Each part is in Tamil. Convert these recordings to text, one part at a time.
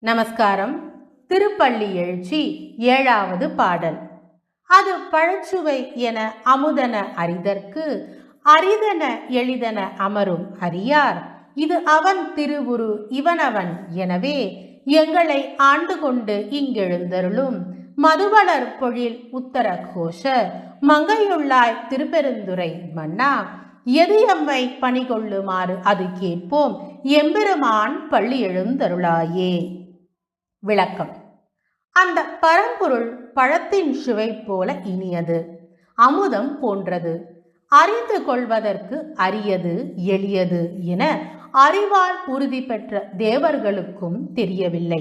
நமஸ்காரம். திருப்பள்ளி எழுச்சி 7வது பாடல். அது பழச்சுவை என அமுதன அறிதற்கு அரிதன எளிதன அமரும் அறியார். இது அவன் திருவுரு இவனவன் எனவே எங்களை ஆண்டு கொண்டு இங்கெழுந்தருளும் மதுவளர் பொழில் உத்தர கோஷ மங்கையுள்ளாய் திருப்பெருந்துறை மன்னா. எது எம்மை பணிகொள்ளுமாறு அது கேட்போம் எம்பெருமான் பள்ளி எழுந்தருளாயே. விளக்கம். அந்த பரம்பொருள் பழத்தின் சுவை போல இனியது, அமுதம் போன்றது, அறிந்து கொள்வதற்கு அரியது, எளியது என அறிவால் உறுதி பெற்ற தேவர்களுக்கும் தெரியவில்லை.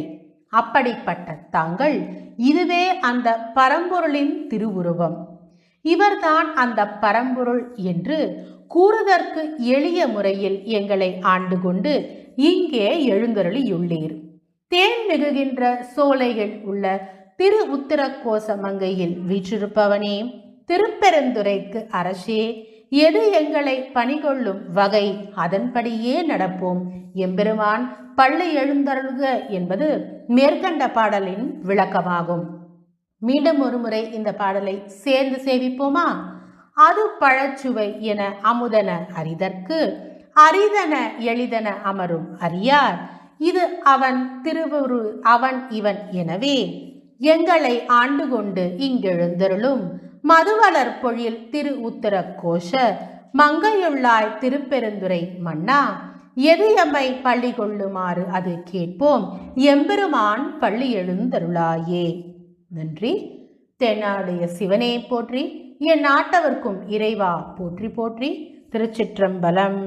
அப்படிப்பட்ட தாங்கள் இதுவே அந்த பரம்பொருளின் திருவுருவம், இவர்தான் அந்த பரம்பொருள் என்று கூறுதற்கு எளிய முறையில் எங்களை ஆண்டு கொண்டு இங்கே எழுந்தருளியுள்ளீர். தேன் மிகுகின்ற சோலைகள் உள்ள திரு உத்தர கோச மங்கையில் வீற்றிருப்பவனே, திருப்பெருந்துறைக்கு அரசே, எது எங்களை பணிகொள்ளும் வகை அதன்படியே நடப்போம் எம்பெருமான் பள்ளி எழுந்தருள்க என்பது மேற்கண்ட பாடலின் விளக்கமாகும். மீண்டும் ஒரு முறை இந்த பாடலை சேர்ந்து சேவிப்போமா? அது பழச்சுவை என அமுதன அறிதற்கு அரிதன எளிதன அமரும் அறியார். இது அவன் திருவுரு அவன் இவன் எனவே எங்களை ஆண்டு கொண்டு இங்கெழுந்தருளும் மதுவளர் பொழில் திரு உத்தர கோஷ மங்கையுள்ளாய் திருப்பெருந்துறை மன்னா. எது எம்மை பள்ளி கொள்ளுமாறு அது கேட்போம் எம்பெருமான் பள்ளி எழுந்தருளாயே. நன்றி. தென்னாடுடைய சிவனே போற்றி, என் நாட்டவர்க்கும் இறைவா போற்றி போற்றி. திருச்சிற்றம்பலம்.